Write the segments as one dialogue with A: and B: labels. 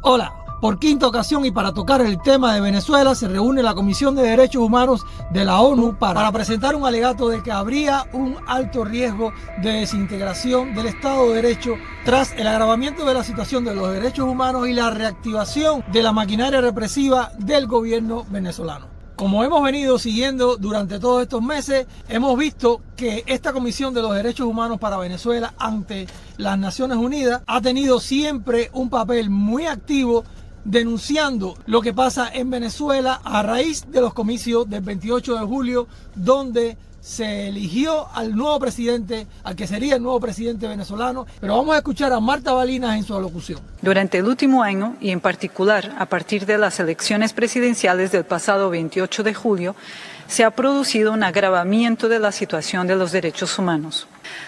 A: Hola, por quinta ocasión y para tocar el tema de Venezuela se reúne la Comisión de Derechos Humanos de la ONU para presentar un alegato de que habría un alto riesgo de desintegración del Estado de Derecho tras el agravamiento de la situación de los derechos humanos y la reactivación de la maquinaria represiva del gobierno venezolano. Como hemos venido siguiendo durante todos estos meses, hemos visto que esta Comisión de los Derechos Humanos para Venezuela ante las Naciones Unidas ha tenido siempre un papel muy activo denunciando lo que pasa en Venezuela a raíz de los comicios del 28 de julio, donde se eligió al nuevo presidente, al que sería el nuevo presidente venezolano. Pero vamos a escuchar a Marta Balinas en su alocución.
B: Durante el último año, y en particular a partir de las elecciones presidenciales del pasado 28 de julio, se ha producido un agravamiento de la situación de los derechos humanos.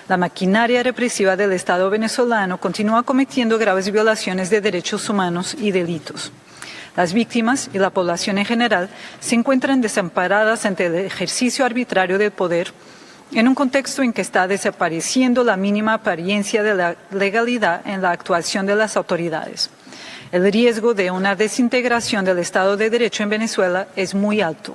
B: La maquinaria represiva del Estado venezolano continúa cometiendo graves violaciones de derechos humanos y delitos. Las víctimas y la población en general se encuentran desamparadas ante el ejercicio arbitrario del poder en un contexto en que está desapareciendo la mínima apariencia de la legalidad en la actuación de las autoridades. El riesgo de una desintegración del Estado de Derecho en Venezuela es muy alto.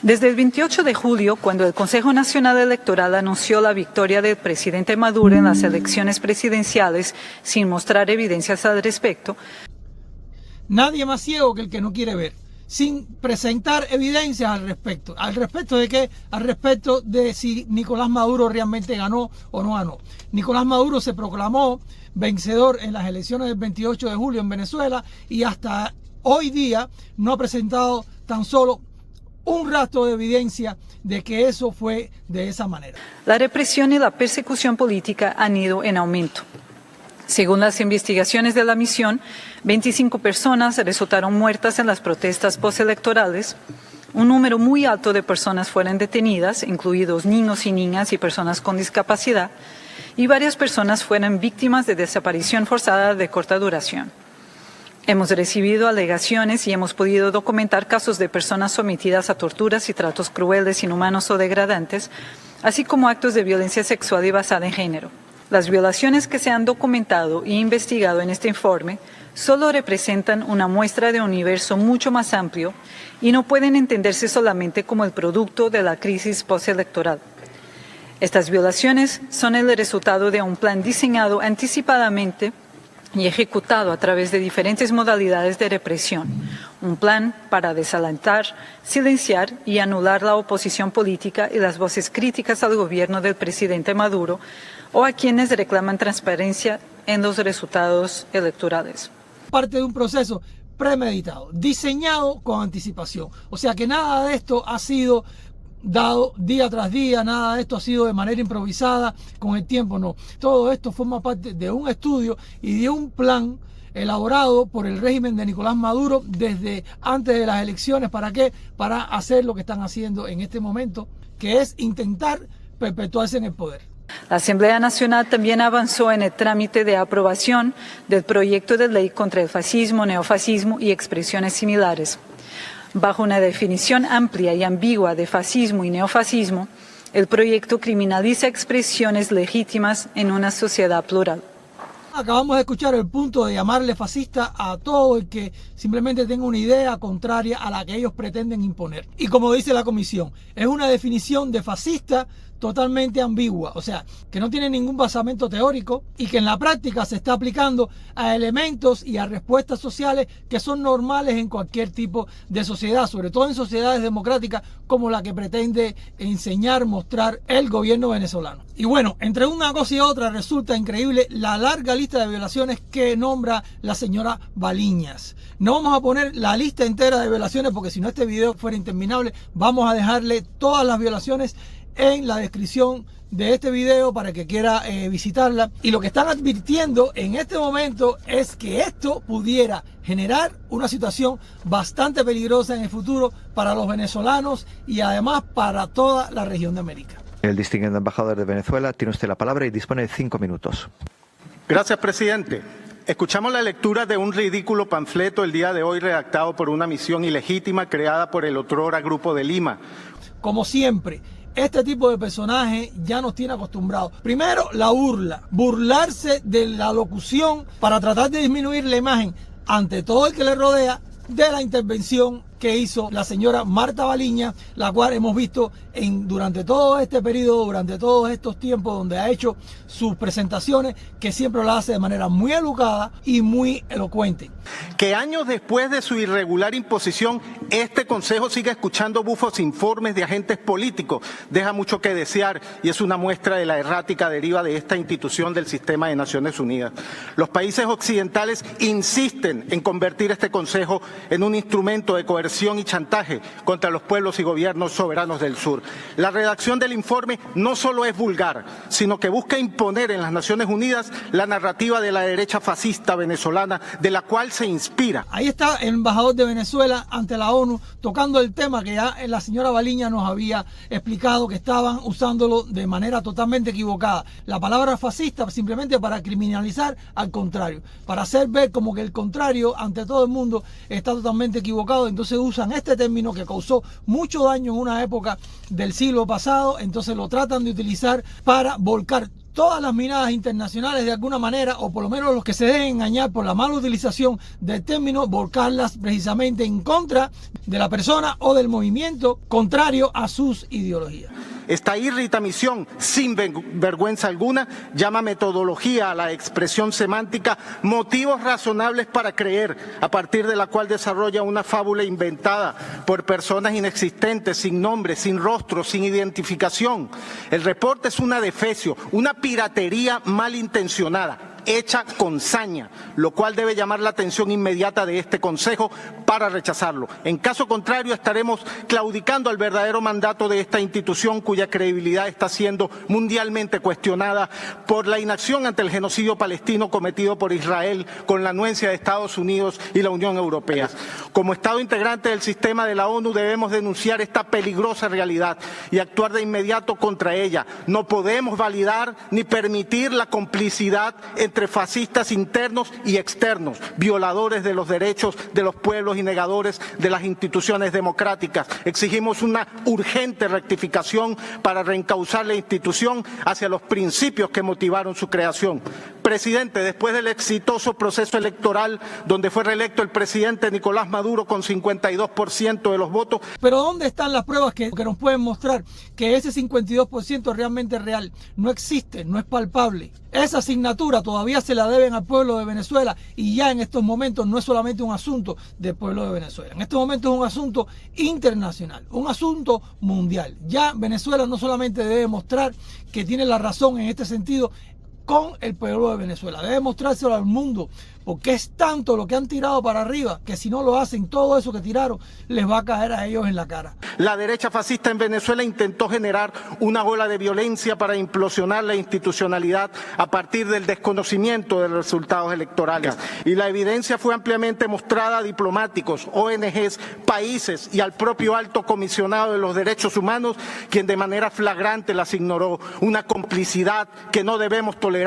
B: Desde el 28 de julio, cuando el Consejo Nacional Electoral anunció la victoria del presidente Maduro en las elecciones presidenciales sin mostrar evidencias al respecto,
A: nadie más ciego que el que no quiere ver, sin presentar evidencias al respecto. ¿Al respecto de qué? Al respecto de si Nicolás Maduro realmente ganó o no ganó. Nicolás Maduro se proclamó vencedor en las elecciones del 28 de julio en Venezuela y hasta hoy día no ha presentado tan solo un rastro de evidencia de que eso fue de esa manera.
B: La represión y la persecución política han ido en aumento. Según las investigaciones de la misión, 25 personas resultaron muertas en las protestas postelectorales. Un número muy alto de personas fueron detenidas, incluidos niños y niñas y personas con discapacidad, y varias personas fueron víctimas de desaparición forzada de corta duración. Hemos recibido alegaciones y hemos podido documentar casos de personas sometidas a torturas y tratos crueles, inhumanos o degradantes, así como actos de violencia sexual y basada en género. Las violaciones que se han documentado e investigado en este informe solo representan una muestra de un universo mucho más amplio y no pueden entenderse solamente como el producto de la crisis postelectoral. Estas violaciones son el resultado de un plan diseñado anticipadamente y ejecutado a través de diferentes modalidades de represión. Un plan para desalentar, silenciar y anular la oposición política y las voces críticas al gobierno del presidente Maduro o a quienes reclaman transparencia en los resultados electorales.
A: Parte de un proceso premeditado, diseñado con anticipación. O sea que nada de esto ha sido dado día tras día, nada de esto ha sido de manera improvisada con el tiempo, no. Todo esto forma parte de un estudio y de un plan elaborado por el régimen de Nicolás Maduro desde antes de las elecciones. ¿Para qué? Para hacer lo que están haciendo en este momento, que es intentar perpetuarse en el poder.
B: La Asamblea Nacional también avanzó en el trámite de aprobación del proyecto de ley contra el fascismo, neofascismo y expresiones similares. Bajo una definición amplia y ambigua de fascismo y neofascismo, el proyecto criminaliza expresiones legítimas en una sociedad plural.
A: Acabamos de escuchar el punto de llamarle fascista a todo el que simplemente tenga una idea contraria a la que ellos pretenden imponer. Y como dice la comisión, es una definición de fascista totalmente ambigua, o sea, que no tiene ningún basamento teórico y que en la práctica se está aplicando a elementos y a respuestas sociales que son normales en cualquier tipo de sociedad, sobre todo en sociedades democráticas como la que pretende enseñar, mostrar el gobierno venezolano. Y bueno, entre una cosa y otra resulta increíble la larga lista de violaciones que nombra la señora Balinas. No vamos a poner la lista entera de violaciones porque si no este video fuera interminable. Vamos a dejarle todas las violaciones en la descripción de este video para que quiera visitarla. Y lo que están advirtiendo en este momento es que esto pudiera generar una situación bastante peligrosa en el futuro para los venezolanos y además para toda la región de América.
C: El distinguido embajador de Venezuela, tiene usted la palabra y dispone de 5 minutos.
D: Gracias, presidente. Escuchamos la lectura de un ridículo panfleto el día de hoy redactado por una misión ilegítima creada por el otrora Grupo de Lima.
A: Como siempre, este tipo de personaje ya nos tiene acostumbrados. Primero, la burla. Burlarse de la locución para tratar de disminuir la imagen ante todo el que le rodea, de la intervención que hizo la señora Marta Baliña, la cual hemos visto durante todo este periodo, durante todos estos tiempos donde ha hecho sus presentaciones, que siempre lo hace de manera muy educada y muy elocuente.
D: Que años después de su irregular imposición, este Consejo siga escuchando bufos informes de agentes políticos deja mucho que desear y es una muestra de la errática deriva de esta institución del sistema de Naciones Unidas. Los países occidentales insisten en convertir este Consejo en un instrumento de coerción y chantaje contra los pueblos y gobiernos soberanos del sur. La redacción del informe no solo es vulgar, sino que busca imponer en las Naciones Unidas la narrativa de la derecha fascista venezolana, de la cual se inspira.
A: Ahí está el embajador de Venezuela ante la ONU tocando el tema que ya la señora Baliña nos había explicado, que estaban usándolo de manera totalmente equivocada. La palabra fascista simplemente para criminalizar al contrario, para hacer ver como que el contrario ante todo el mundo está totalmente equivocado. Entonces usan este término que causó mucho daño en una época del siglo pasado, entonces lo tratan de utilizar para volcar todas las miradas internacionales de alguna manera, o por lo menos los que se dejen engañar por la mala utilización del término, volcarlas precisamente en contra de la persona o del movimiento contrario a sus ideologías.
D: Esta irritamisión, sin vergüenza alguna, llama metodología a la expresión semántica motivos razonables para creer, a partir de la cual desarrolla una fábula inventada por personas inexistentes, sin nombre, sin rostro, sin identificación. El reporte es una defecio, una piratería malintencionada, hecha con saña, lo cual debe llamar la atención inmediata de este Consejo para rechazarlo. En caso contrario, estaremos claudicando al verdadero mandato de esta institución, cuya credibilidad está siendo mundialmente cuestionada por la inacción ante el genocidio palestino cometido por Israel con la anuencia de Estados Unidos y la Unión Europea. Como Estado integrante del sistema de la ONU debemos denunciar esta peligrosa realidad y actuar de inmediato contra ella. No podemos validar ni permitir la complicidad entre fascistas internos y externos, violadores de los derechos de los pueblos y negadores de las instituciones democráticas. Exigimos una urgente rectificación para reencauzar la institución hacia los principios que motivaron su creación. Presidente, después del exitoso proceso electoral donde fue reelecto el presidente Nicolás Maduro con 52% de los votos.
A: Pero ¿dónde están las pruebas que nos pueden mostrar que ese 52% realmente es real? No existe, no es palpable. Esa asignatura todavía se la deben al pueblo de Venezuela y ya en estos momentos no es solamente un asunto del pueblo de Venezuela. En estos momentos es un asunto internacional, un asunto mundial. Ya Venezuela no solamente debe mostrar que tiene la razón en este sentido con el pueblo de Venezuela, debe mostrárselo al mundo, porque es tanto lo que han tirado para arriba que si no lo hacen, todo eso que tiraron les va a caer a ellos en la cara.
D: La derecha fascista en Venezuela intentó generar una ola de violencia para implosionar la institucionalidad a partir del desconocimiento de los resultados electorales. Y la evidencia fue ampliamente mostrada a diplomáticos, ONGs, países y al propio alto comisionado de los derechos humanos, quien de manera flagrante las ignoró. Una complicidad que no debemos tolerar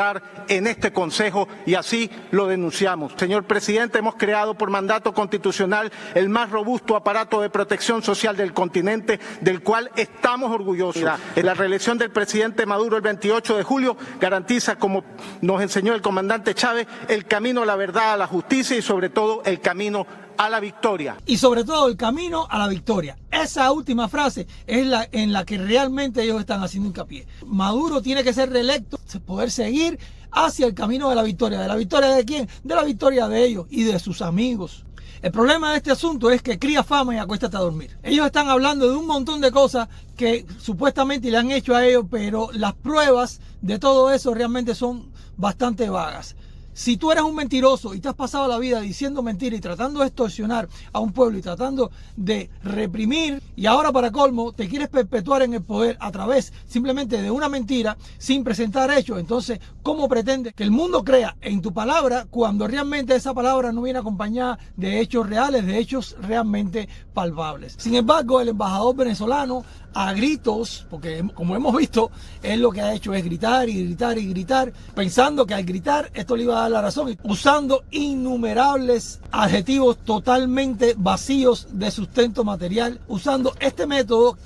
D: en este Consejo y así lo denunciamos. Señor presidente, hemos creado por mandato constitucional el más robusto aparato de protección social del continente, del cual estamos orgullosos. La reelección del presidente Maduro el 28 de julio garantiza, como nos enseñó el comandante Chávez, el camino a la verdad, a la justicia y sobre todo el camino a la victoria.
A: Y sobre todo el camino a la victoria. Esa última frase es la en la que realmente ellos están haciendo hincapié. Maduro tiene que ser reelecto, poder seguir hacia el camino de la victoria. ¿De la victoria de quién? De la victoria de ellos y de sus amigos. El problema de este asunto es que cría fama y acuéstate a dormir. Ellos están hablando de un montón de cosas que supuestamente le han hecho a ellos, pero las pruebas de todo eso realmente son bastante vagas. Si tú eres un mentiroso y te has pasado la vida diciendo mentiras y tratando de extorsionar a un pueblo y tratando de reprimir, y ahora para colmo te quieres perpetuar en el poder a través simplemente de una mentira sin presentar hechos, entonces ¿cómo pretendes que el mundo crea en tu palabra cuando realmente esa palabra no viene acompañada de hechos reales, de hechos realmente palpables? Sin embargo, el embajador venezolano a gritos, porque como hemos visto, él lo que ha hecho es gritar y gritar y gritar, pensando que al gritar esto le iba a dar la razón, usando innumerables adjetivos totalmente vacíos de sustento material, usando este método,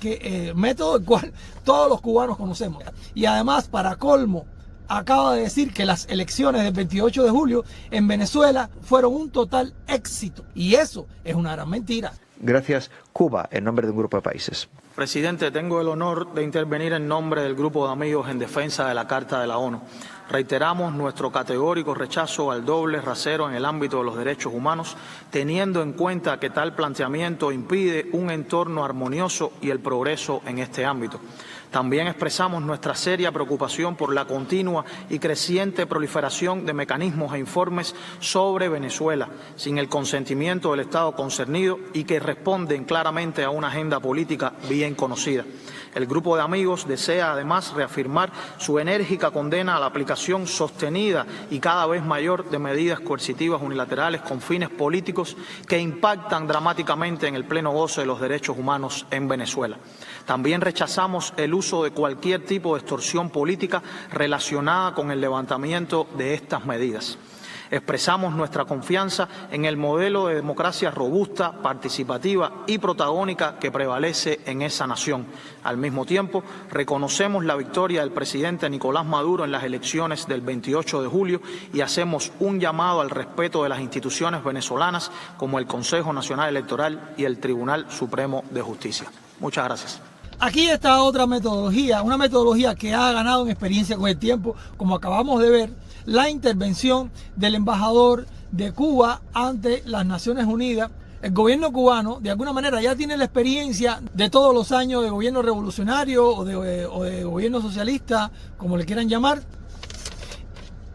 A: método el cual todos los cubanos conocemos. Y además, para colmo, acaba de decir que las elecciones del 28 de julio en Venezuela fueron un total éxito. Y eso es una gran mentira.
C: Gracias. Cuba, en nombre de un grupo de países.
E: Presidente, tengo el honor de intervenir en nombre del Grupo de Amigos en defensa de la Carta de la ONU. Reiteramos nuestro categórico rechazo al doble rasero en el ámbito de los derechos humanos, teniendo en cuenta que tal planteamiento impide un entorno armonioso y el progreso en este ámbito. También expresamos nuestra seria preocupación por la continua y creciente proliferación de mecanismos e informes sobre Venezuela, sin el consentimiento del Estado concernido y que responden claramente a una agenda política bien conocida. El Grupo de Amigos desea además reafirmar su enérgica condena a la aplicación sostenida y cada vez mayor de medidas coercitivas unilaterales con fines políticos que impactan dramáticamente en el pleno goce de los derechos humanos en Venezuela. También rechazamos el uso de cualquier tipo de extorsión política relacionada con el levantamiento de estas medidas. Expresamos nuestra confianza en el modelo de democracia robusta, participativa y protagónica que prevalece en esa nación. Al mismo tiempo, reconocemos la victoria del presidente Nicolás Maduro en las elecciones del 28 de julio y hacemos un llamado al respeto de las instituciones venezolanas como el Consejo Nacional Electoral y el Tribunal Supremo de Justicia. Muchas gracias.
A: Aquí está otra metodología, una metodología que ha ganado en experiencia con el tiempo, como acabamos de ver, la intervención del embajador de Cuba ante las Naciones Unidas. El gobierno cubano, de alguna manera, ya tiene la experiencia de todos los años de gobierno revolucionario o de gobierno socialista, como le quieran llamar.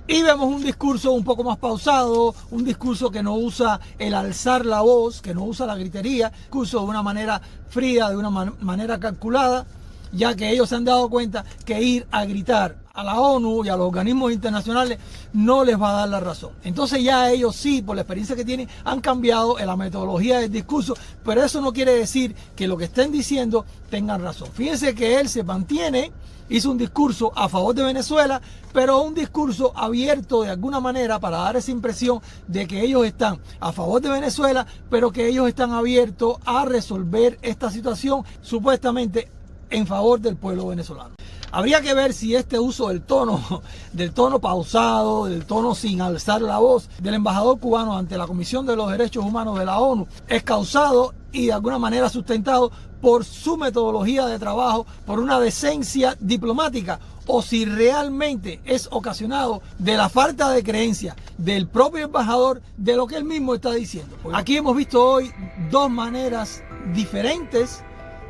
A: Y vemos un discurso un poco más pausado, un discurso que no usa el alzar la voz, que no usa la gritería, un discurso de una manera fría, de una manera calculada, ya que ellos se han dado cuenta que ir a gritar a la ONU y a los organismos internacionales no les va a dar la razón. Entonces ya ellos sí, por la experiencia que tienen, han cambiado en la metodología del discurso, pero eso no quiere decir que lo que estén diciendo tengan razón. Fíjense que él se mantiene, hizo un discurso a favor de Venezuela, pero un discurso abierto de alguna manera para dar esa impresión de que ellos están a favor de Venezuela, pero que ellos están abiertos a resolver esta situación supuestamente en favor del pueblo venezolano. Habría que ver si este uso del tono pausado, del tono sin alzar la voz del embajador cubano ante la Comisión de los Derechos Humanos de la ONU es causado y de alguna manera sustentado por su metodología de trabajo, por una decencia diplomática, o si realmente es ocasionado de la falta de creencia del propio embajador de lo que él mismo está diciendo. Aquí hemos visto hoy dos maneras diferentes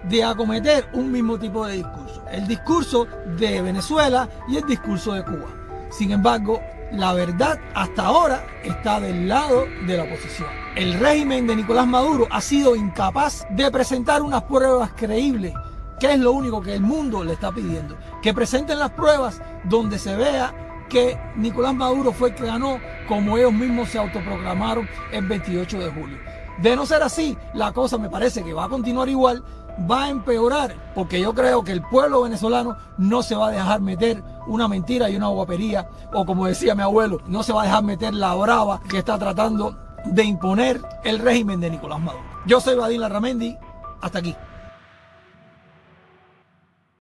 A: de acometer un mismo tipo de discurso. El discurso de Venezuela y el discurso de Cuba. Sin embargo, la verdad hasta ahora está del lado de la oposición. El régimen de Nicolás Maduro ha sido incapaz de presentar unas pruebas creíbles, que es lo único que el mundo le está pidiendo. Que presenten las pruebas donde se vea que Nicolás Maduro fue el que ganó, como ellos mismos se autoproclamaron el 28 de julio. De no ser así, la cosa me parece que va a continuar igual, va a empeorar, porque yo creo que el pueblo venezolano no se va a dejar meter una mentira y una guapería, o como decía mi abuelo, no se va a dejar meter la brava que está tratando de imponer el régimen de Nicolás Maduro. Yo soy Vadim Larramendi, hasta aquí.